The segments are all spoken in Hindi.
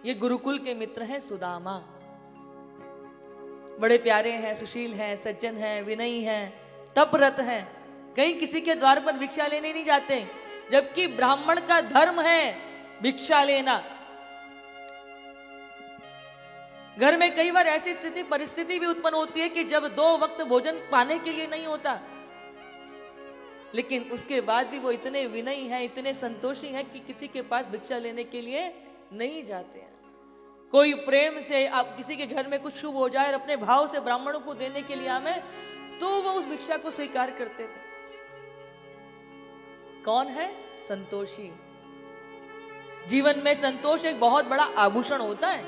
ये गुरुकुल के मित्र हैं सुदामा। बड़े प्यारे हैं, सुशील हैं, सज्जन हैं, विनयी हैं, तपरत हैं। कहीं किसी के द्वार पर भिक्षा लेने नहीं जाते, जबकि ब्राह्मण का धर्म है भिक्षा लेना। घर में कई बार ऐसी स्थिति परिस्थिति भी उत्पन्न होती है कि जब 2 वक्त भोजन पाने के लिए नहीं होता, लेकिन उसके बाद भी वो इतने विनयी हैं, इतने संतोषी हैं कि किसी के पास भिक्षा लेने के लिए नहीं जाते हैं। कोई प्रेम से आप किसी के घर में कुछ शुभ हो जाए और अपने भाव से ब्राह्मणों को देने के लिए आवे, तो वो उस भिक्षा को स्वीकार करते थे। कौन है? संतोषी। जीवन में संतोष एक बहुत बड़ा आभूषण होता है।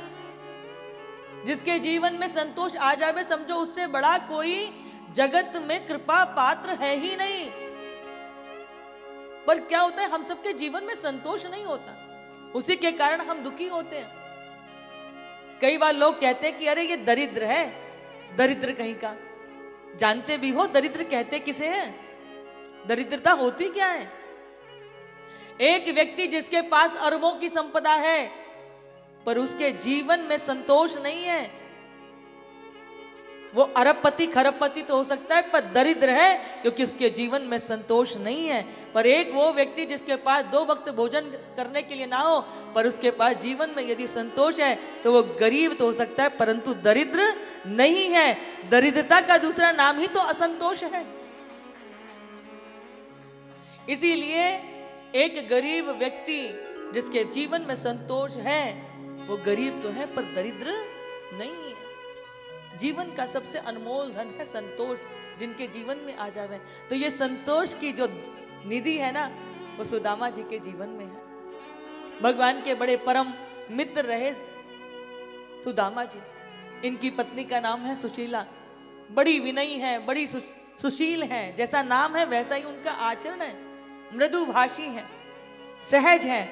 जिसके जीवन में संतोष आ जाए, समझो उससे बड़ा कोई जगत में कृपा पात्र है ही नहीं। पर क्या होता है, हम सबके जीवन में संतोष नहीं होता, उसी के कारण हम दुखी होते हैं। कई बार लोग कहते हैं कि अरे ये दरिद्र है, दरिद्र कहीं का। जानते भी हो दरिद्र कहते किसे हैं? दरिद्रता होती क्या है? एक व्यक्ति जिसके पास अरबों की संपदा है पर उसके जीवन में संतोष नहीं है, वो अरबपति खरबपति तो हो सकता है पर दरिद्र है, क्योंकि उसके जीवन में संतोष नहीं है। पर एक वो व्यक्ति जिसके पास 2 वक्त भोजन करने के लिए ना हो, पर उसके पास जीवन में यदि संतोष है, तो वो गरीब तो हो सकता है परंतु दरिद्र नहीं है। दरिद्रता का दूसरा नाम ही तो असंतोष है। इसीलिए एक गरीब व्यक्ति जिसके जीवन में संतोष है, वो गरीब तो है पर दरिद्र नहीं है। जीवन का सबसे अनमोल धन है संतोष, जिनके जीवन में आ जावे। तो ये संतोष की जो निधि है ना, वो सुदामा जी के जीवन में है। भगवान के बड़े परम मित्र रहे सुदामा जी। इनकी पत्नी का नाम है सुशीला। बड़ी विनयी है, बड़ी सुशील है। जैसा नाम है वैसा ही उनका आचरण है। मृदुभाषी है, सहज है,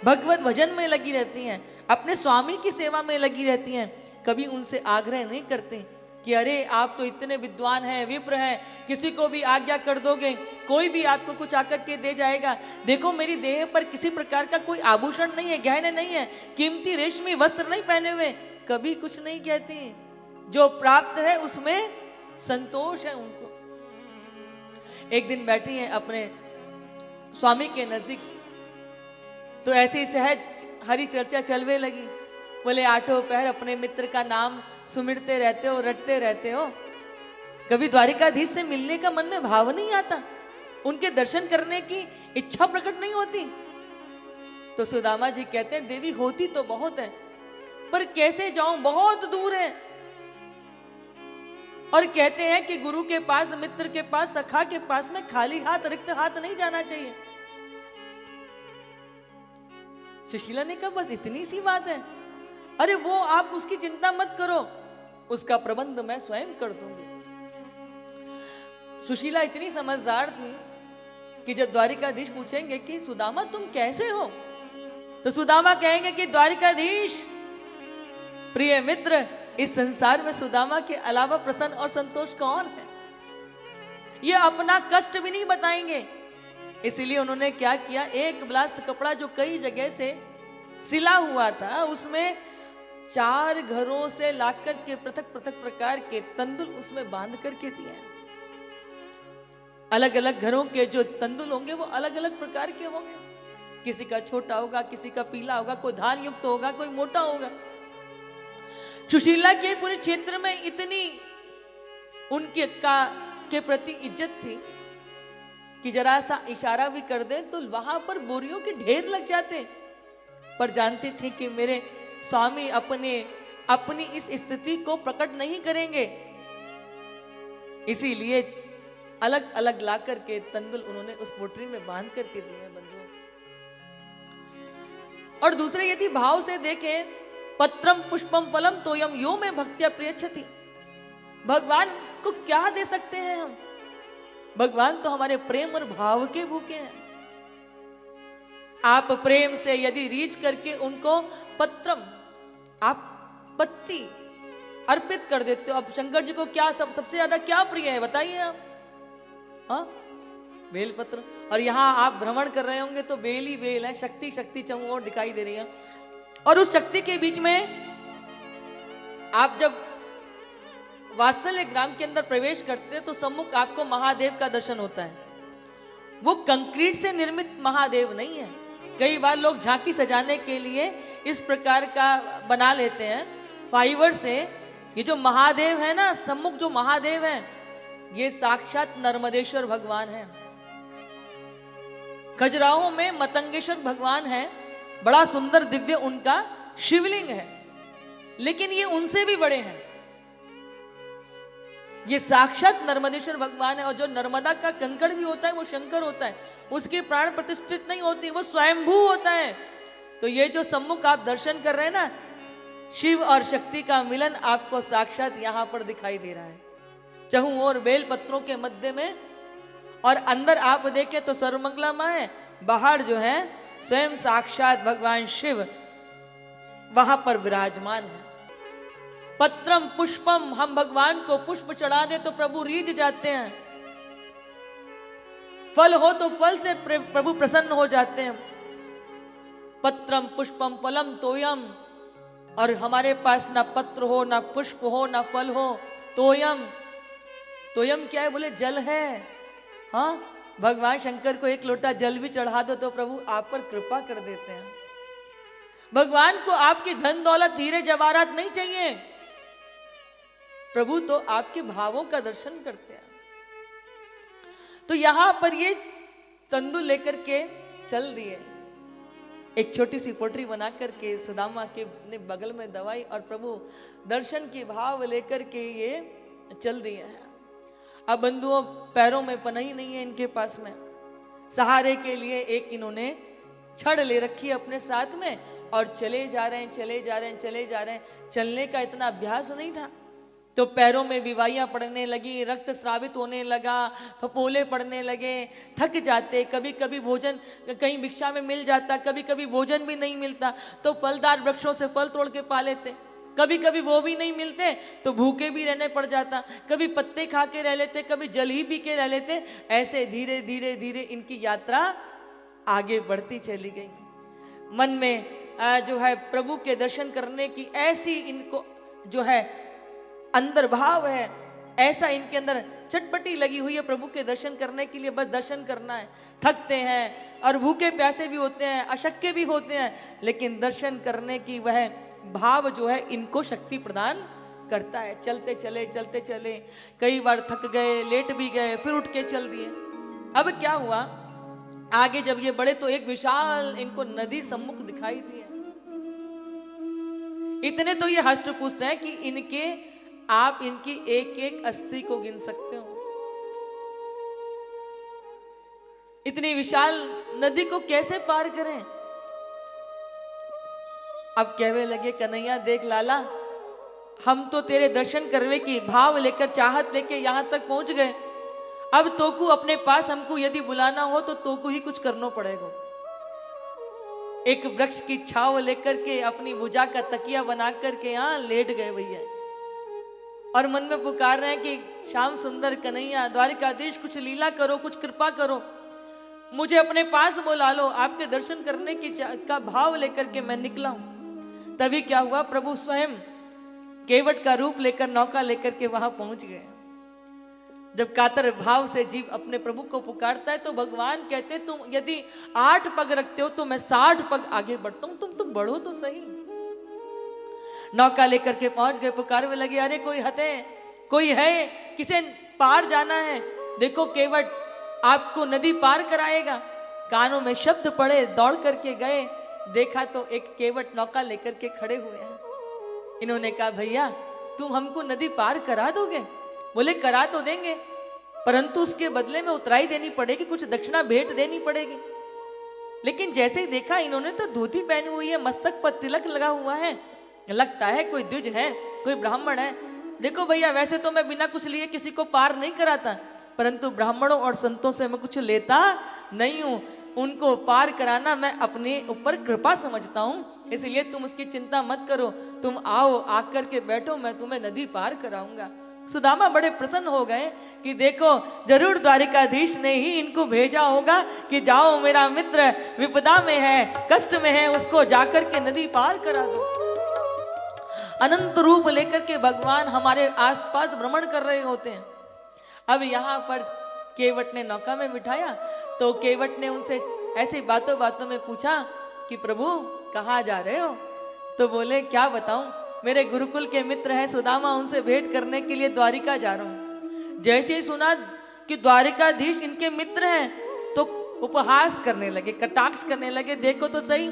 भगवत भजन में लगी रहती हैं, अपने स्वामी की सेवा में लगी रहती हैं। कभी उनसे आग्रह नहीं करते कि अरे आप तो इतने विद्वान हैं, विप्र हैं, किसी को भी आज्ञा कर दोगे, कोई भी आपको कुछ आकर के दे जाएगा। देखो मेरी देह पर किसी प्रकार का कोई आभूषण नहीं है, गहने नहीं है, कीमती रेशमी वस्त्र नहीं पहने हुए। कभी कुछ नहीं कहती। जो प्राप्त है उसमें संतोष है उनको। एक दिन बैठी है अपने स्वामी के नजदीक, तो ऐसी सहज हरी चर्चा चलवे लगी। बोले 8 पहर अपने मित्र का नाम सुमिरते रहते हो, रटते रहते हो, कभी द्वारिकाधीश से मिलने का मन में भाव नहीं आता, उनके दर्शन करने की इच्छा प्रकट नहीं होती। तो सुदामा जी कहते हैं देवी होती तो बहुत है, पर कैसे जाऊं, बहुत दूर है। और कहते हैं कि गुरु के पास, मित्र के पास, सखा के पास में खाली हाथ, रिक्त हाथ नहीं जाना चाहिए। सुशीला ने कहा बस इतनी सी बात है। अरे वो आप उसकी चिंता मत करो, उसका प्रबंध मैं स्वयं कर दूंगी। सुशीला इतनी समझदार थी कि जब द्वारिकाधीश पूछेंगे कि सुदामा तुम कैसे हो, तो सुदामा कहेंगे कि द्वारिकाधीश प्रिय मित्र, इस संसार में सुदामा के अलावा प्रसन्न और संतोष कौन है? ये अपना कष्ट भी नहीं बताएंगे। इसीलिए उन्होंने क्या किया, एक ब्लास्ट कपड़ा जो कई जगह से सिला हुआ था, उसमें 4 घरों से लाकर के पृथक पृथक प्रकार के तंदुल उसमें बांध करके दिए। अलग अलग घरों के जो तंदुल होंगे वो अलग अलग प्रकार के होंगे। किसी का छोटा होगा, किसी का पीला होगा, कोई धान युक्त होगा, कोई मोटा होगा। सुशीला के पूरे क्षेत्र में इतनी उनके के प्रति इज्जत थी कि जरा सा इशारा भी कर दे तो वहां पर बोरियों के ढेर लग जाते। पर जानती थी कि मेरे स्वामी अपनी इस स्थिति को प्रकट नहीं करेंगे, इसीलिए अलग अलग ला करके तंदुल उन्होंने उस पोटरी में बांध करके दिए बंधुओं। और दूसरे यदि भाव से देखें, पत्रम पुष्पम फलम तोयम यो में भक्त्या प्रियच्छति। भगवान को क्या दे सकते हैं हम? भगवान तो हमारे प्रेम और भाव के भूखे हैं। आप प्रेम से यदि रीच करके उनको पत्रम, आप पत्ती अर्पित कर देते हो। अब शंकर जी को क्या सबसे ज्यादा क्या प्रिय है बताइए आप? हाँ, बेलपत्र। और यहाँ आप भ्रमण कर रहे होंगे तो बेल ही बेल है, शक्ति शक्ति चमोर दिखाई दे रही है। और उस शक्ति के बीच में आप जब वात्सल्य ग्राम के अंदर प्रवेश करते हैं तो सम्मुख आपको महादेव का दर्शन होता है। वो कंक्रीट से निर्मित महादेव नहीं है। कई बार लोग झांकी सजाने के लिए इस प्रकार का बना लेते हैं फाइबर से। ये जो महादेव है ना, सम्मुख जो महादेव है, ये साक्षात नर्मदेश्वर भगवान है। खजुराहो में मतंगेश्वर भगवान है, बड़ा सुंदर दिव्य उनका शिवलिंग है, लेकिन ये उनसे भी बड़े हैं। ये साक्षात नर्मदेश्वर भगवान है। और जो नर्मदा का कंकड़ भी होता है वो शंकर होता है, उसकी प्राण प्रतिष्ठित नहीं होती, वो स्वयंभू होता है। तो ये जो सम्मुख आप दर्शन कर रहे हैं ना, शिव और शक्ति का मिलन आपको साक्षात यहां पर दिखाई दे रहा है, चहुं ओर बेल पत्रों के मध्य में। और अंदर आप देखें तो सर्वमंगलामय है, बाहर जो है स्वयं साक्षात भगवान शिव वहां पर विराजमान है। पत्रम पुष्पम, हम भगवान को पुष्प चढ़ा दे तो प्रभु रीझ जाते हैं, फल हो तो फल से प्रभु प्रसन्न हो जाते हैं। पत्रम पुष्पम फलम तोयम, और हमारे पास ना पत्र हो, ना पुष्प हो, ना फल हो, तोयम। तोयम क्या है? बोले जल है। हाँ, भगवान शंकर को एक लोटा जल भी चढ़ा दो तो प्रभु आप पर कृपा कर देते हैं। भगवान को आपकी धन दौलत हीरे जवाहरात नहीं चाहिए, प्रभु तो आपके भावों का दर्शन करते हैं। तो यहां पर ये तंदुल लेकर के चल दिए, एक छोटी सी पोटरी बना करके सुदामा के ने बगल में दवाई, और प्रभु दर्शन के भाव लेकर के ये चल दिए हैं। अब बंधुओं, पैरों में पनाही नहीं है इनके पास में, सहारे के लिए एक इन्होंने छड़ ले रखी है अपने साथ में, और चले जा रहे हैं, चले जा रहे हैं, चले जा रहे हैं। चलने का इतना अभ्यास नहीं था, तो पैरों में बीवाइयां पड़ने लगी, रक्त स्रावित होने लगा, फपोले पड़ने लगे, थक जाते। कभी कभी भोजन कहीं भिक्षा में मिल जाता, कभी कभी भोजन भी नहीं मिलता तो फलदार वृक्षों से फल तोड़ के पा लेते। कभी कभी वो भी नहीं मिलते तो भूखे भी रहने पड़ जाता, कभी पत्ते खा के रह लेते, कभी जल ही पी के रह लेते। ऐसे धीरे धीरे धीरे इनकी यात्रा आगे बढ़ती चली गई। मन में जो है प्रभु के दर्शन करने की ऐसी इनको जो है अंदर भाव है, ऐसा इनके अंदर चटपटी लगी हुई है प्रभु के दर्शन करने के लिए। बस दर्शन करना है। थकते हैं और भूखे प्यासे भी होते हैं, अशक्य भी होते हैं, लेकिन दर्शन करने की वह भाव जो है इनको शक्ति प्रदान करता है। चलते चले, चलते चले, कई बार थक गए, लेट भी गए, फिर उठ के चल दिए। अब क्या हुआ, आगे जब ये बढ़े तो एक विशाल इनको नदी सम्मुख दिखाई दी है। इतने तो ये हष्ट पुष्ट है कि इनके आप इनकी एक एक अस्थि को गिन सकते हो। इतनी विशाल नदी को कैसे पार करें? अब कहने लगे, कन्हैया देख लाला, हम तो तेरे दर्शन करने की भाव लेकर, चाहत लेके यहां तक पहुंच गए। अब तोकू अपने पास हमको यदि बुलाना हो तो तोकू ही कुछ करना पड़ेगा। एक वृक्ष की छाव लेकर के अपनी भुजा का तकिया बना करके यहां लेट गए भैया, और मन में पुकार रहे हैं कि श्याम सुंदर कन्हैया द्वारिकाधीश, कुछ लीला करो, कुछ कृपा करो, मुझे अपने पास बुला लो, आपके दर्शन करने की का भाव लेकर के मैं निकला हूं। तभी क्या हुआ, प्रभु स्वयं केवट का रूप लेकर नौका लेकर के वहां पहुंच गए। जब कातर भाव से जीव अपने प्रभु को पुकारता है तो भगवान कहते, तुम यदि 8 पग रखते हो तो मैं 60 पग आगे बढ़ता हूं, तुम बढ़ो तो सही। नौका लेकर के पहुंच गए, पुकारने लगे, अरे कोई हते, कोई है, किसे पार जाना है, देखो केवट आपको नदी पार कराएगा। कानों में शब्द पड़े, दौड़ करके गए, देखा तो एक केवट नौका लेकर के खड़े हुए हैं। इन्होंने कहा, भैया तुम हमको नदी पार करा दोगे? बोले, करा तो देंगे, परंतु उसके बदले में उतराई देनी पड़ेगी, कुछ दक्षिणा भेंट देनी पड़ेगी। लेकिन जैसे ही देखा, इन्होंने तो धोती पहनी हुई है, मस्तक पर तिलक लगा हुआ है, लगता है कोई द्विज है, कोई ब्राह्मण है। देखो भैया, वैसे तो मैं बिना कुछ लिए किसी को पार नहीं कराता, परंतु ब्राह्मणों और संतों से मैं कुछ लेता नहीं हूं, उनको पार कराना मैं अपने ऊपर कृपा समझता हूं, इसलिए तुम उसकी चिंता मत करो, तुम आओ, आकर के बैठो, मैं तुम्हें नदी पार कराऊंगा। सुदामा बड़े प्रसन्न हो गए कि देखो जरूर द्वारिकाधीश ने ही इनको भेजा होगा कि जाओ मेरा मित्र विपदा में है, कष्ट में है, उसको जाकर के नदी पार करा दो। अनंत रूप लेकर के भगवान हमारे आसपास भ्रमण कर रहे होते हैं। अब यहाँ पर केवट ने नौका में बिठाया तो केवट ने उनसे ऐसी बातों बातों में पूछा कि प्रभु कहाँ जा रहे हो? तो बोले क्या बताऊं, मेरे गुरुकुल के मित्र हैं सुदामा, उनसे भेंट करने के लिए द्वारिका जा रहा हूं। जैसे ही सुना कि द्वारिकाधीश इनके मित्र हैं तो उपहास करने लगे, कटाक्ष करने लगे। देखो तो सही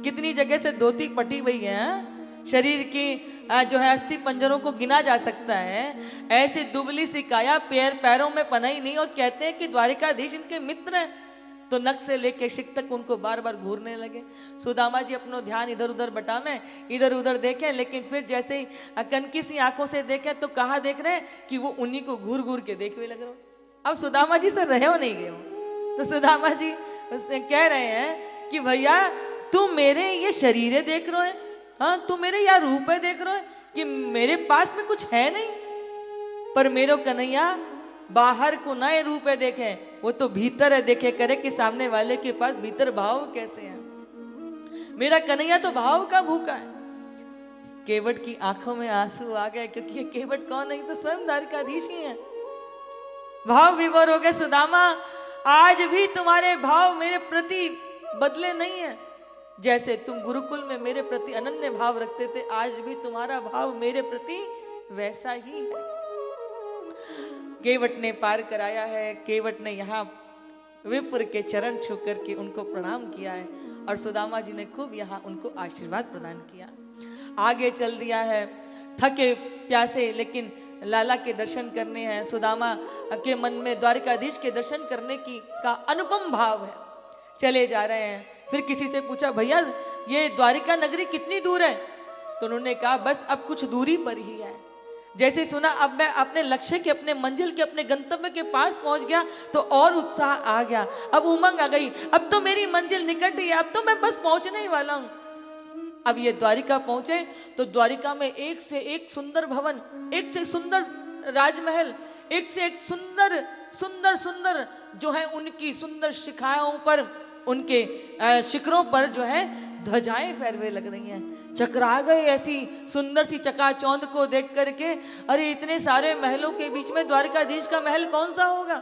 कितनी जगह से धोती पटी हुई है, शरीर की जो है अस्थि पंजरों को गिना जा सकता है, ऐसी दुबली सी काया, पैरों में पनाही नहीं, और कहते हैं कि द्वारिकाधीश इनके मित्र हैं। तो नख से लेके शिक तक उनको बार बार घूरने लगे। सुदामा जी अपनो ध्यान इधर उधर बटावे, इधर उधर देखें, लेकिन फिर जैसे ही कनकी सी आंखों से देखें तो कहाँ देख रहे हैं कि वो उन्हीं को घूर घूर के देख हुए लग रहे हो। अब सुदामा जी से रहे हो नहीं गए हो, तो सुदामा जी उससे कह रहे हैं कि भैया तू मेरे ये शरीर देख रहे है, हाँ तू मेरे यहाँ रूप है देख रहे है कि मेरे पास में कुछ है नहीं, पर मेरो कन्हैया बाहर को नए रूप है देखे, वो तो भीतर है देखे करे कि सामने वाले के पास भीतर भाव कैसे है। मेरा कन्हैया तो भाव का भूखा है। केवट की आंखों में आंसू आ गए, क्योंकि ये केवट कौन नहीं तो स्वयं द्वारिकाधीश ही है। भाव विभोर हो गए। सुदामा आज भी तुम्हारे भाव मेरे प्रति बदले नहीं है, जैसे तुम गुरुकुल में मेरे प्रति अनन्य भाव रखते थे, आज भी तुम्हारा भाव मेरे प्रति वैसा ही है। केवट ने पार कराया है। केवट ने यहाँ विप्र के चरण छू करके उनको प्रणाम किया है और सुदामा जी ने खूब यहाँ उनको आशीर्वाद प्रदान किया। आगे चल दिया है, थके प्यासे लेकिन लाला के दर्शन करने हैं। सुदामा के मन में द्वारिकाधीश के दर्शन करने की का अनुपम भाव है। चले जा रहे हैं, फिर किसी से पूछा भैया ये द्वारिका नगरी कितनी दूर है? तो उन्होंने कहा बस अब कुछ दूरी पर ही है। जैसे सुना अब मैं अपने लक्ष्य के, अपने मंजिल के, अपने गंतव्य के पास पहुंच गया तो और उत्साह आ गया, अब उमंग आ गई, अब तो मेरी मंजिल निकट ही है, अब तो मैं बस पहुंचने ही वाला हूं। अब ये द्वारिका पहुंचे तो द्वारिका में एक से एक सुंदर भवन, एक से सुंदर राजमहल, एक से एक सुंदर सुंदर सुंदर जो है उनकी सुंदर शिखाओं पर, उनके शिखरों पर जो है ध्वजाएं फहरवे लग रही हैं। चकरा गए ऐसी सुंदर सी चकाचौंध को देख करके, अरे इतने सारे महलों के बीच में द्वारिकाधीश का महल कौन सा होगा।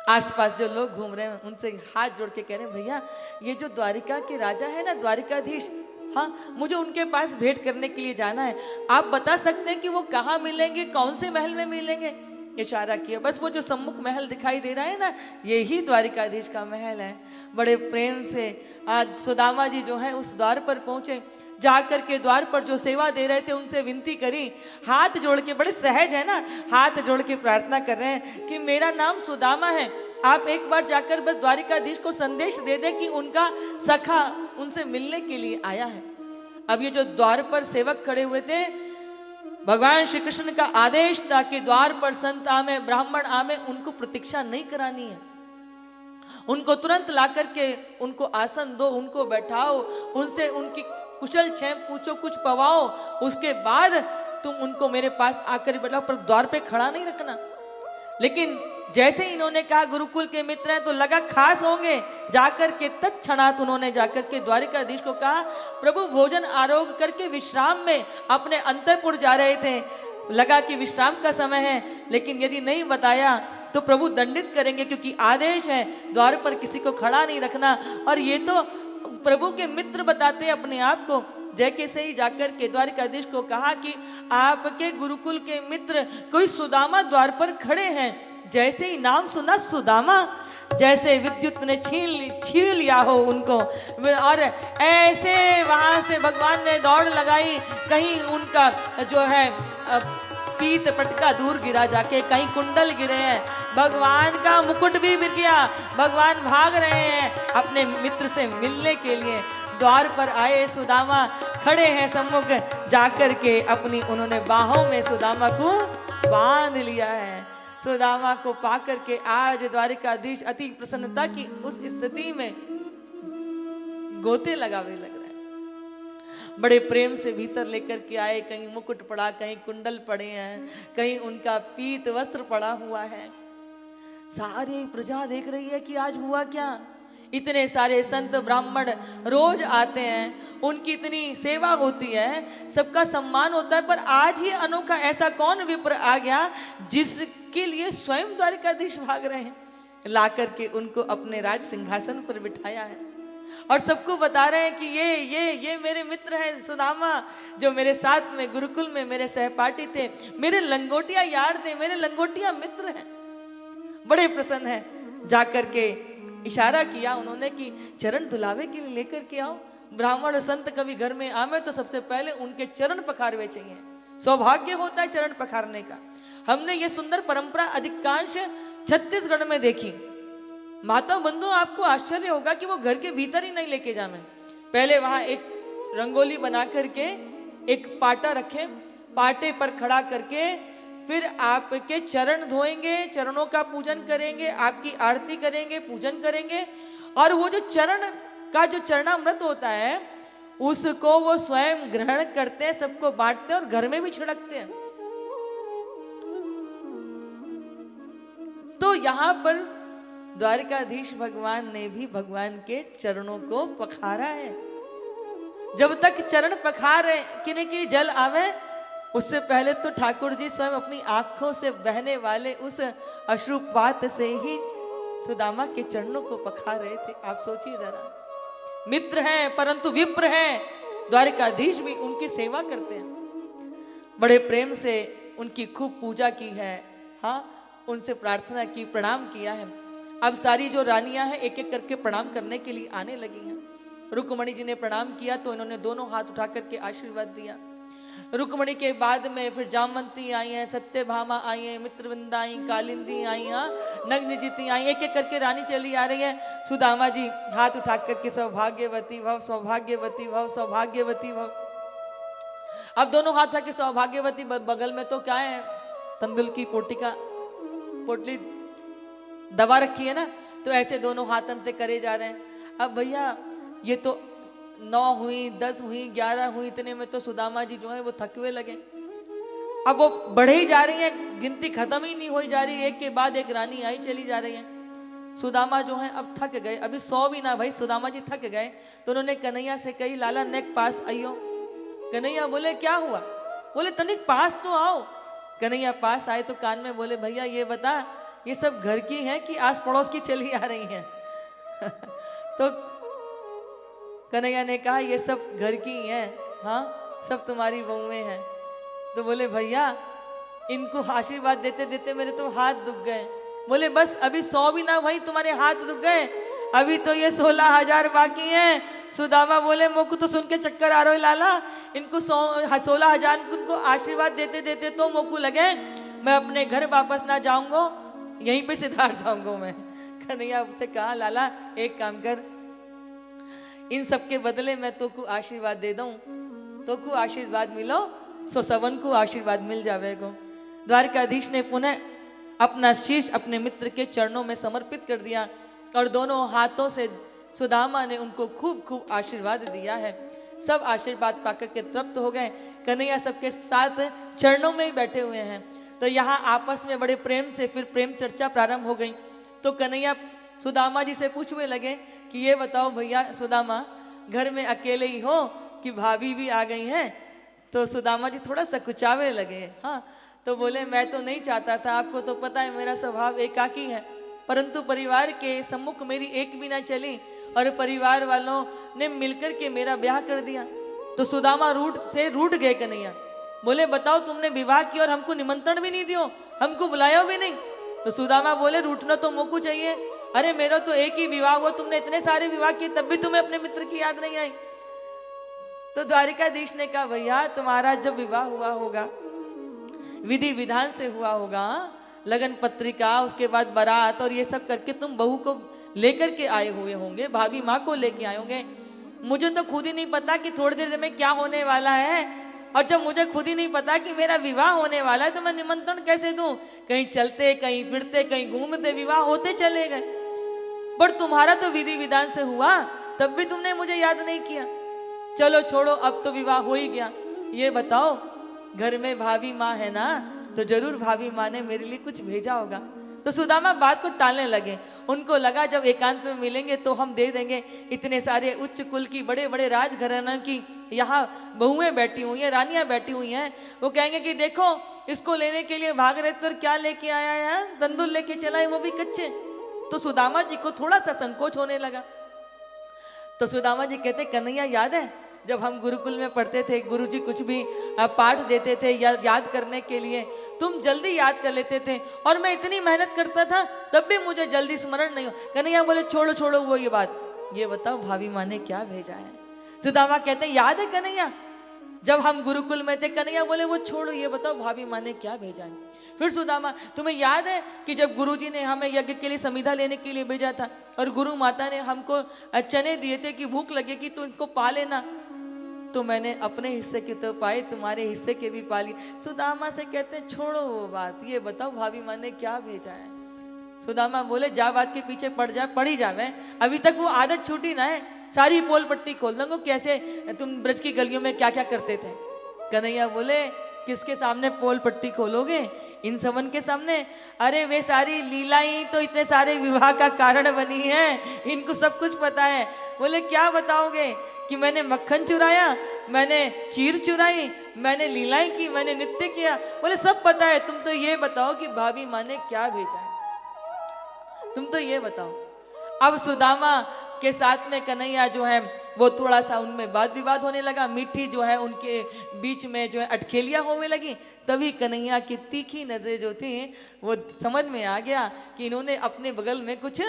आसपास जो लोग घूम रहे हैं उनसे हाथ जोड़ के कह रहे हैं भैया ये जो द्वारिका के राजा है ना द्वारिकाधीश, हाँ मुझे उनके पास भेंट करने के लिए जाना है, आप बता सकते हैं कि वो कहाँ मिलेंगे, कौन से महल में मिलेंगे। इशारा किया, बस वो जो सम्मुख महल दिखाई दे रहा है ना यही द्वारिकाधीश का महल है। बड़े प्रेम से आज सुदामा जी जो है उस द्वार पर पहुंचे, जाकर के द्वार पर जो सेवा दे रहे थे उनसे विनती करी, हाथ जोड़ के, बड़े सहज है ना, हाथ जोड़ के प्रार्थना कर रहे हैं कि मेरा नाम सुदामा है, आप एक बार जाकर बस द्वारिकाधीश को संदेश दे दे कि उनका सखा उनसे मिलने के लिए आया है। अब ये जो द्वार पर सेवक खड़े हुए थे, भगवान श्री कृष्ण का आदेश था कि द्वार पर संत आमे, ब्राह्मण आमे, उनको प्रतीक्षा नहीं करानी है, उनको तुरंत ला करके उनको आसन दो, उनको बैठाओ, उनसे उनकी कुशल क्षेम पूछो, कुछ पवाओ, उसके बाद तुम उनको मेरे पास आकर बैठाओ, पर द्वार पे खड़ा नहीं रखना। लेकिन जैसे ही इन्होंने कहा गुरुकुल के मित्र हैं तो लगा खास होंगे, जाकर के तत्क्षणात उन्होंने जाकर के द्वारिकाधीश को कहा प्रभु भोजन आरोग करके विश्राम में अपने अंतःपुर जा रहे थे, लगा कि विश्राम का समय है, लेकिन यदि नहीं बताया तो प्रभु दंडित करेंगे, क्योंकि आदेश है द्वार पर किसी को खड़ा नहीं रखना। और ये तो प्रभु के मित्र बताते अपने आप को। जैके से ही जाकर के द्वारिकाधीश को कहा कि आपके गुरुकुल के मित्र कोई सुदामा द्वार पर खड़े हैं। जैसे ही नाम सुना सुदामा, जैसे विद्युत ने छीन लिया हो उनको, और ऐसे वहां से भगवान ने दौड़ लगाई, कहीं उनका जो है पीत पटका दूर गिरा जाके, कहीं कुंडल गिरे हैं, भगवान का मुकुट भी गिर गया, भगवान भाग रहे हैं अपने मित्र से मिलने के लिए। द्वार पर आए सुदामा खड़े हैं सम्मुख, जाकर के अपनी उन्होंने बाहों में सुदामा को बांध लिया है। सुदामा को पाकर के आज द्वारिकाधीश अति प्रसन्नता की उस स्थिति में गोते लगावे लग रहे हैं। बड़े प्रेम से भीतर लेकर के आए। कहीं मुकुट पड़ा, कहीं कुंडल पड़े हैं, कहीं उनका पीत वस्त्र पड़ा हुआ है। सारी प्रजा देख रही है कि आज हुआ क्या। इतने सारे संत ब्राह्मण रोज आते हैं, उनकी इतनी सेवा होती है, सबका सम्मान होता है, पर आज ही अनोखा ऐसा कौन विप्र आ गया जिसके लिए स्वयं द्वारिकाधीश भाग रहे हैं। ला करके उनको अपने राज सिंहासन पर बिठाया है और सबको बता रहे हैं कि ये मेरे मित्र हैं सुदामा, जो मेरे साथ में गुरुकुल में मेरे सहपाठी थे, मेरे लंगोटिया यार थे, मेरे लंगोटिया मित्र हैं। बड़े प्रसन्न हैं। जाकर के इशारा किया उन्होंने कि चरण धुलावे के लिए लेकर के आओ। ब्राह्मण संत कभी घर में आवे तो सबसे पहले उनके चरण पखारवे चाहिए। सौभाग्य होता है चरण पखारने का। हमने ये सुंदर परंपरा अधिकांश छत्तीसगढ़ में देखी। माता बंधु, आपको आश्चर्य होगा कि वो घर के भीतर ही नहीं लेके जावे, पहले वहां एक रंगोली बना करके एक पाटा रखे, पाटे पर खड़ा करके फिर आपके चरण धोएंगे, चरणों का पूजन करेंगे, आपकी आरती करेंगे, पूजन करेंगे, और वो जो चरण का जो चरणामृत होता है उसको वो स्वयं ग्रहण करते हैं, सबको बांटते हैं और घर में भी छिड़कते हैं। तो यहां पर द्वारिकाधीश भगवान ने भी भगवान के चरणों को पखारा है। जब तक चरण पखार के जल आवे उससे पहले तो ठाकुर जी स्वयं अपनी आंखों से बहने वाले उस अश्रुपात से ही सुदामा के चरणों को पखार रहे थे। आप सोचिए जरा, मित्र हैं परंतु विप्र हैं, द्वारिकाधीश भी उनकी सेवा करते हैं। बड़े प्रेम से उनकी खूब पूजा की है, हाँ, उनसे प्रार्थना की, प्रणाम किया है। अब सारी जो रानियां हैं एक एक करके प्रणाम करने के लिए आने लगी हैं। रुक्मणी जी ने प्रणाम किया तो इन्होंने दोनों हाथ उठा करके आशीर्वाद दिया। रुक्मणी के बाद में फिर जामवंती आई हैं, सत्यभामा आई हैं, मित्रवृंदा आई, कालिंदी आई, हाँ, नग्नजिती आई, एक एक करके रानी चली आ रही है। सुदामा जी हाथ उठा करके सौभाग्यवती भव, सौभाग्यवती भव, सौभाग्यवती भव। अब दोनों हाथ उठा के सौभाग्यवती, बगल में तो क्या है, तंदुल की पोटली दबा रखी है ना, तो ऐसे दोनों हाथ अंते करे जा रहे हैं। अब भैया ये तो 9 हुई, 10 हुई, 11 हुई, इतने में तो सुदामा जी जो है वो थकवे लगे। अब वो बढ़े ही जा रही है, गिनती खत्म ही नहीं हो जा रही, एक के बाद एक रानी आई चली जा रही है। सुदामा जो है अब थक गए, अभी 100 भी ना भाई, सुदामा जी थक गए तो उन्होंने कन्हैया से कही, लाला नेक पास आइयो। कन्हैया बोले क्या हुआ? बोले तनिक पास तो आओ। कन्हैया पास आए तो कान में बोले, भैया ये बता, ये सब घर की हैं कि आस पड़ोस की चली आ रही हैं? तो कन्हैया ने कहा ये सब घर की हैं, हाँ, सब तुम्हारी बहुएं हैं। तो बोले भैया इनको आशीर्वाद देते देते मेरे तो हाथ दुख गए। बोले बस अभी 100 भी ना भाई, तुम्हारे हाथ दुख गए, अभी तो ये 16,000 बाकी हैं। सुदामा बोले मोकू तो सुन के चक्कर आ रहा है लाला, इनको 16,000 उनको आशीर्वाद देते देते तो मोकू लगे मैं अपने घर वापस ना जाऊंगा, यहीं पे सिधार जाऊंगा मैं। कन्हैया उससे कहा, लाला एक काम कर, इन सब के बदले मैं तो को आशीर्वाद दे दूं, तो को आशीर्वाद मिलो सो सबन को आशीर्वाद मिल जावेगो। द्वारकाधीश ने पुनः अपना शीश अपने मित्र के चरणों में समर्पित कर दिया और दोनों हाथों से सुदामा ने उनको खूब खूब आशीर्वाद दिया है। सब आशीर्वाद पाकर के तृप्त हो गए। कन्हैया सबके साथ चरणों में ही बैठे हुए हैं। तो यहाँ आपस में बड़े प्रेम से फिर प्रेम चर्चा प्रारंभ हो गई। तो कन्हैया सुदामा जी से पूछने लगे कि ये बताओ भैया सुदामा, घर में अकेले ही हो कि भाभी भी आ गई हैं? तो सुदामा जी थोड़ा सा कुचावे लगे, हाँ, तो बोले मैं तो नहीं चाहता था, आपको तो पता है मेरा स्वभाव एकाकी है, परंतु परिवार के सम्मुख मेरी एक भी ना चली और परिवार वालों ने मिलकर के मेरा ब्याह कर दिया। तो सुदामा रूठ गए। कन्हैया बोले बताओ तुमने विवाह किया और हमको निमंत्रण भी नहीं दियो, हमको बुलाया भी नहीं। तो सुदामा बोले रूठना तो मोकू चाहिए, अरे मेरा तो एक ही विवाह हुआ, तुमने इतने सारे विवाह किए तब भी तुम्हें अपने मित्र की याद नहीं आई। तो द्वारिकाधीश ने कहा भैया तुम्हारा जब विवाह हुआ होगा विधि विधान से हुआ होगा, लगन पत्रिका, उसके बाद बारात और ये सब करके तुम बहू को लेकर के आए हुए होंगे, भाभी माँ को लेके आए होंगे। मुझे तो खुद ही नहीं पता कि थोड़ी देर में क्या होने वाला है, और जब मुझे खुद ही नहीं पता कि मेरा विवाह होने वाला है तो मैं निमंत्रण कैसे दूं? कहीं चलते, कहीं फिरते, कहीं घूमते विवाह होते चले गए। पर तुम्हारा तो विधि विधान से हुआ, तब भी तुमने मुझे याद नहीं किया। चलो छोड़ो, अब तो विवाह हो ही गया, ये बताओ घर में भाभी माँ है ना, तो जरूर भाभी माँ ने मेरे लिए कुछ भेजा होगा। तो सुदामा बात को टालने लगे। उनको लगा जब एकांत में मिलेंगे तो हम दे देंगे, इतने सारे उच्च कुल की, बड़े बड़े राजघराना की यहाँ बहुएं बैठी हुई हैं, रानियां बैठी हुई हैं, वो कहेंगे कि देखो इसको लेने के लिए भाग रहे, तो क्या लेके आया है, तंदुल लेके चला है, वो भी कच्चे। तो सुदामा जी को थोड़ा सा संकोच होने लगा। तो सुदामा जी कहते, कन्हैया याद है जब हम गुरुकुल में पढ़ते थे, गुरुजी कुछ भी पाठ देते थे या याद करने के लिए, तुम जल्दी याद कर लेते थे, और मैं इतनी मेहनत करता था तब भी मुझे जल्दी स्मरण नहीं हो। कन्हैया बोले छोड़ो छोड़ो वो ये बात, ये बताओ भाभी माँ ने क्या भेजा है। सुदामा कहते याद है कन्हैया जब हम गुरुकुल में थे। कन्हैया बोले वो छोड़ो, ये बताओ भाभी माँ ने क्या भेजा है। फिर सुदामा, तुम्हें याद है कि जब गुरुजी ने हमें यज्ञ के लिए समिधा लेने के लिए भेजा था, और गुरु माता ने हमको चने दिए थे कि भूख लगेगी तो इसको पा लेना, तो मैंने अपने हिस्से के तो पाए, तुम्हारे हिस्से के भी पा लिए। सुदामा से कहते छोड़ो वो बात, ये बताओ भाभी माँ ने क्या भेजा है। सुदामा बोले जा बात के पीछे पड़ जा, पड़ ही जावे, अभी तक वो आदत छूटी ना है, सारी पोल पट्टी खोल दूंगा, कैसे तुम ब्रज की गलियों में क्या क्या करते थे। कन्हैया बोले किसके सामने पोल पट्टी खोलोगे, इन सबन के सामने। अरे वे सारी लीलाएं तो इतने सारे विवाह का कारण बनी है, इनको सब कुछ पता है। बोले क्या बताओगे कि मैंने मक्खन चुराया, मैंने चीर चुराई, मैंने लीलाएं की, मैंने नृत्य किया। बोले सब पता है, तुम तो ये बताओ कि भाभी माँ ने क्या भेजा है, तुम तो ये बताओ। अब सुदामा के साथ में कन्हैया जो है वो थोड़ा सा उनमें वाद विवाद होने लगा, मीठी जो है उनके बीच में जो है अटखेलियां होने लगी। तभी कन्हैया की तीखी नजरें जो थी वो समझ में आ गया कि इन्होंने अपने बगल में कुछ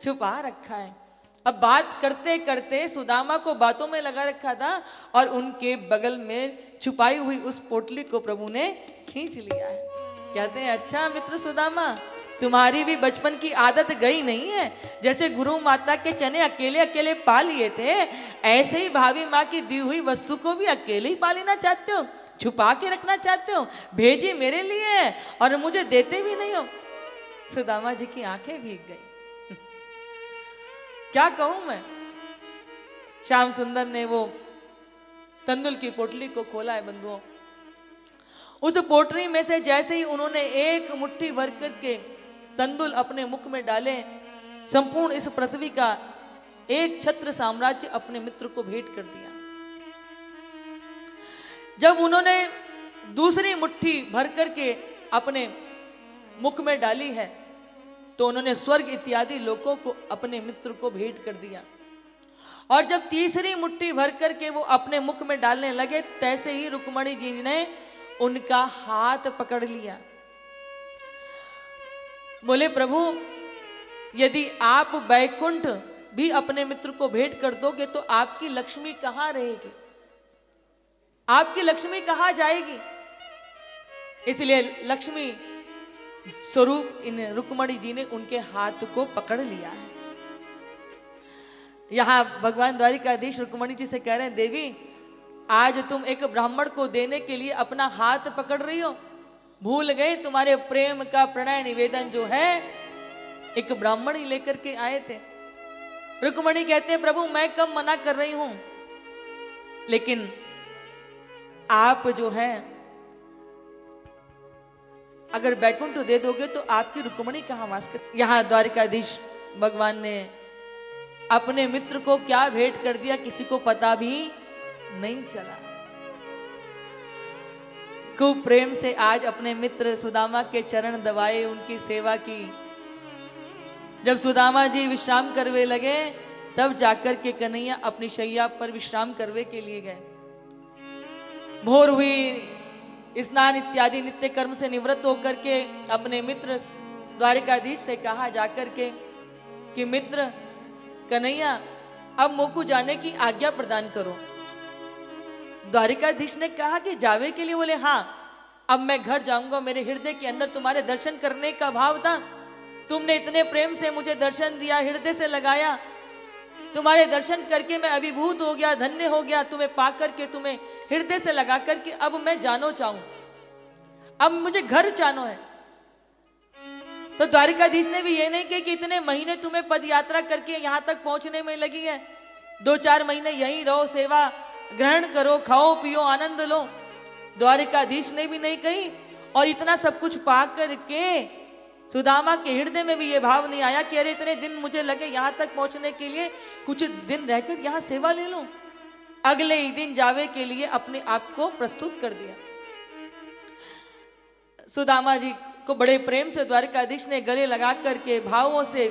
छुपा रखा है। अब बात करते करते सुदामा को बातों में लगा रखा था, और उनके बगल में छुपाई हुई उस पोटली को प्रभु ने खींच लिया है। कहते हैं अच्छा मित्र सुदामा, तुम्हारी भी बचपन की आदत गई नहीं है, जैसे गुरु माता के चने अकेले अकेले पा लिए थे, ऐसे ही भाभी माँ की दी हुई वस्तु को भी अकेले ही पा लेना चाहते हो, छुपा के रखना चाहते हो, भेजी मेरे लिए है और मुझे देते भी नहीं हो। सुदामा जी की आंखें भीग गई। क्या कहूं मैं। श्याम सुंदर ने वो तंदुल की पोटली को खोला है बंधुओं। उस पोटली में से जैसे ही उन्होंने एक मुट्ठी भर करके तंदुल अपने मुख में डाले, संपूर्ण इस पृथ्वी का एक छत्र साम्राज्य अपने मित्र को भेंट कर दिया। जब उन्होंने दूसरी मुट्ठी भर करके अपने मुख में डाली है, तो उन्होंने स्वर्ग इत्यादि लोकों को अपने मित्र को भेंट कर दिया। और जब तीसरी मुट्ठी भर करके वो अपने मुख में डालने लगे, तैसे ही रुक्मणी जी ने उनका हाथ पकड़ लिया। बोले प्रभु, यदि आप बैकुंठ भी अपने मित्र को भेंट कर दोगे तो आपकी लक्ष्मी कहां रहेगी, आपकी लक्ष्मी कहां जाएगी। इसलिए लक्ष्मी स्वरूप इन रुक्मणी जी ने उनके हाथ को पकड़ लिया है। यहां भगवान द्वारिकाधीश रुक्मणी जी से कह रहे हैं, देवी आज तुम एक ब्राह्मण को देने के लिए अपना हाथ पकड़ रही हो, भूल गए तुम्हारे प्रेम का प्रणय निवेदन जो है एक ब्राह्मण ही लेकर के आए थे। रुक्मणी कहते हैं प्रभु मैं कब मना कर रही हूं, लेकिन आप जो है अगर बैकुंठ दे दोगे तो आपकी रुक्मणी कहां वास कर। यहां द्वारिकाधीश भगवान ने अपने मित्र को क्या भेंट कर दिया किसी को पता भी नहीं चला। खूब प्रेम से आज अपने मित्र सुदामा के चरण दबाए, उनकी सेवा की। जब सुदामा जी विश्राम करवे लगे, तब जाकर के कन्हैया अपनी शैया पर विश्राम करवे के लिए गए। भोर हुई, स्नान इत्यादि नित्य कर्म से निवृत्त होकर के अपने मित्र द्वारिकाधीश से कहा जाकर के कि मित्र कन्हैया अब मोको जाने की आज्ञा प्रदान करो। द्वारिकाधीश ने कहा कि जावे के लिए। बोले हाँ, अब मैं घर जाऊंगा, मेरे हृदय के अंदर तुम्हारे दर्शन करने का भाव था, तुमने इतने प्रेम से मुझे दर्शन दिया, हृदय से लगाया, तुम्हारे दर्शन करके मैं अभिभूत हो गया, धन्य हो गया, तुम्हें पाकर के, तुम्हें हृदय से लगा करके अब मैं जानो चाहूं, अब मुझे घर जानो है। तो द्वारिकाधीश ने भी ये नहीं कहा कि इतने महीने तुम्हें पद यात्रा करके यहां तक पहुंचने में लगी है, 2-4 महीने यहीं रहो, सेवा ग्रहण करो, खाओ पियो, आनंद लो। द्वारिकाधीश ने भी नहीं कही, और इतना सब कुछ पा करके सुदामा के हृदय में भी ये भाव नहीं आया कि अरे इतने दिन मुझे लगे यहां तक पहुंचने के लिए, कुछ दिन रहकर यहां सेवा ले लूं। अगले ही दिन जावे के लिए अपने आप को प्रस्तुत कर दिया। सुदामा जी को बड़े प्रेम से द्वारिकाधीश ने गले लगा करके भावों से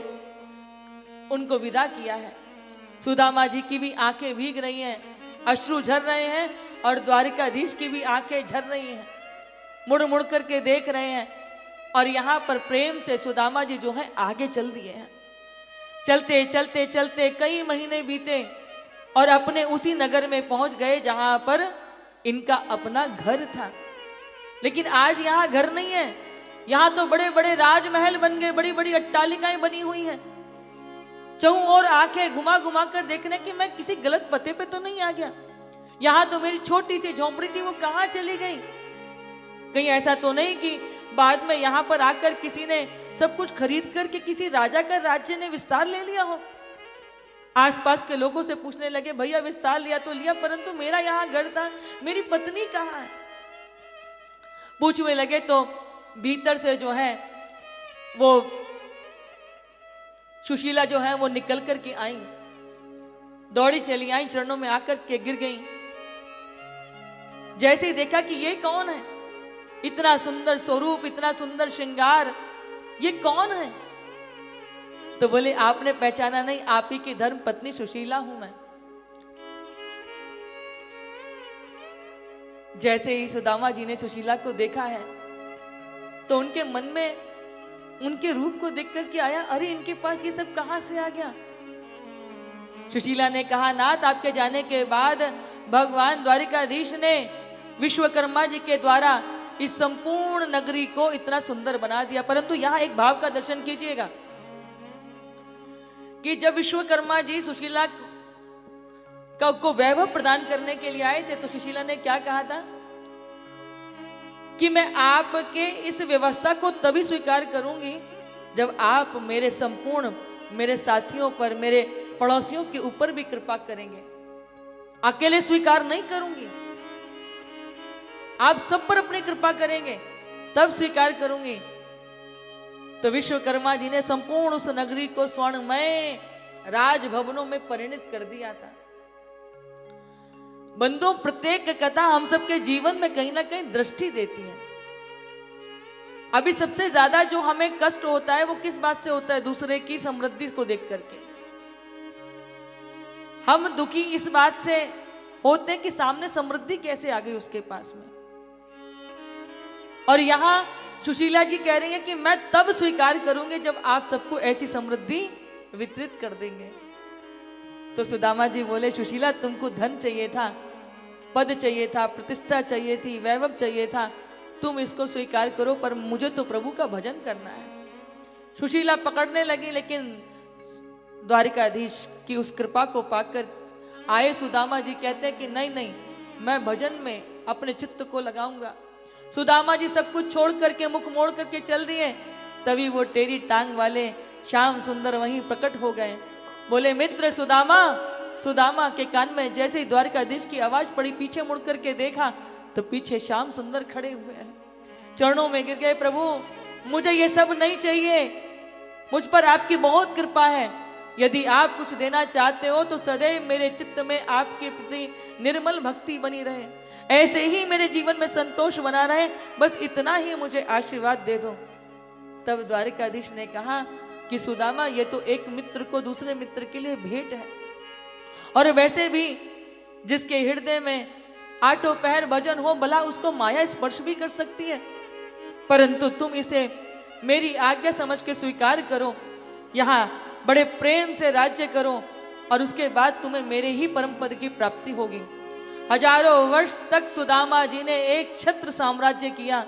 उनको विदा किया है। सुदामा जी की भी आंखें भीग रही हैं, अश्रु झर रहे हैं, और द्वारिकाधीश की भी आंखें झर रही हैं, मुड़ मुड़ करके देख रहे हैं। और यहाँ पर प्रेम से सुदामा जी जो है आगे चल दिए हैं। चलते चलते चलते कई महीने बीते और अपने उसी नगर में पहुंच गए जहां पर इनका अपना घर था। लेकिन आज यहाँ घर नहीं है, यहाँ तो बड़े बड़े राजमहल बन गए, बड़ी बड़ी अट्टालिकाएं बनी हुई हैं। चौं और आंखें घुमा घुमा कर देखने कि मैं किसी गलत पते पे तो नहीं आ गया। यहाँ तो मेरी छोटी सी झोंपड़ी थी, वो कहाँ चली गई? कहीं ऐसा तो नहीं कि बाद में यहाँ पर आकर किसी ने सब कुछ खरीद करके किसी राजा का राज्य ने विस्तार ले लिया हो? आसपास के लोगों से पूछने लगे, भैया विस्तार लिया तो लिया, परंतु मेरा यहाँ घर था, मेरी पत्नी कहाँ है? पूछने लगे तो भीतर से जो है वो सुशीला जो है वो निकल करके आई, दौड़ी चली आई, चरणों में आकर के गिर गई। जैसे ही देखा कि ये कौन है, इतना सुंदर स्वरूप, इतना सुंदर श्रृंगार, ये कौन है? तो बोले आपने पहचाना नहीं, आप ही की धर्म पत्नी सुशीला हूं मैं। जैसे ही सुदामा जी ने सुशीला को देखा है तो उनके मन में उनके रूप को देख करके आया, अरे इनके पास ये सब कहां से आ गया? सुशीला ने कहा, नाथ आपके जाने के बाद भगवान द्वारिकाधीश ने विश्वकर्मा जी के द्वारा इस संपूर्ण नगरी को इतना सुंदर बना दिया। परंतु यहां एक भाव का दर्शन कीजिएगा कि जब विश्वकर्मा जी सुशीला को वैभव प्रदान करने के लिए आए थे तो सुशीला ने क्या कहा था कि मैं आपके इस व्यवस्था को तभी स्वीकार करूंगी जब आप मेरे संपूर्ण, मेरे साथियों पर, मेरे पड़ोसियों के ऊपर भी कृपा करेंगे। अकेले स्वीकार नहीं करूंगी, आप सब पर अपनी कृपा करेंगे तब स्वीकार करूंगी। तो विश्वकर्मा जी ने संपूर्ण उस नगरी को स्वर्णमय राजभवनों में परिणत कर दिया था। बंधु, प्रत्येक कथा हम सबके जीवन में कहीं ना कहीं दृष्टि देती है। अभी सबसे ज्यादा जो हमें कष्ट होता है वो किस बात से होता है? दूसरे की समृद्धि को देख करके हम दुखी इस बात से होते हैं कि सामने समृद्धि कैसे आ गई उसके पास में। और यहां सुशीला जी कह रही है कि मैं तब स्वीकार करूंगी जब आप सबको ऐसी समृद्धि वितरित कर देंगे। तो सुदामा जी बोले, सुशीला तुमको धन चाहिए था, पद चाहिए था, प्रतिष्ठा चाहिए थी, वैभव चाहिए था, तुम इसको स्वीकार करो, पर मुझे तो प्रभु का भजन करना है। सुशीला पकड़ने लगी, लेकिन द्वारिकाधीश की उस कृपा को पाकर आए सुदामा जी कहते हैं कि नहीं नहीं, मैं भजन में अपने चित्त को लगाऊंगा। सुदामा जी सब कुछ छोड़ करके मुख मोड़ करके चल दिए। तभी वो टेढ़ी टांग वाले श्याम सुंदर वहीं प्रकट हो गए। बोले, मित्र सुदामा। सुदामा के कान में जैसे ही द्वारिकाधीश की आवाज पड़ी, पीछे मुड़ करके देखा तो पीछे श्याम सुंदर खड़े हुए हैं, चरणों में गिर गए। प्रभु मुझे ये सब नहीं चाहिए, मुझ पर आपकी बहुत कृपा है। यदि आप कुछ देना चाहते हो तो सदैव मेरे चित्त में आपके प्रति निर्मल भक्ति बनी रहे, ऐसे ही मेरे जीवन में संतोष बना रहे, बस इतना ही मुझे आशीर्वाद दे दो। तब द्वारिकाधीश ने कहा कि सुदामा, ये तो एक मित्र को दूसरे मित्र के लिए भेंट है, और वैसे भी जिसके हृदय में आठों पहर भजन हो, भला उसको माया स्पर्श भी कर सकती है। परंतु तुम इसे मेरी आज्ञा समझ के स्वीकार करो, यहाँ बड़े प्रेम से राज्य करो, और उसके बाद तुम्हें मेरे ही परम पद की प्राप्ति होगी। हजारों वर्ष तक सुदामा जी ने एक छत्र साम्राज्य किया,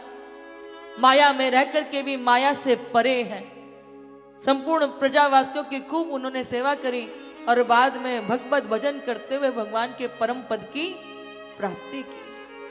माया में रह करके भी माया से परे हैं। संपूर्ण प्रजावासियों की खूब उन्होंने सेवा करी, और बाद में भगवत भजन करते हुए भगवान के परम पद की प्राप्ति की।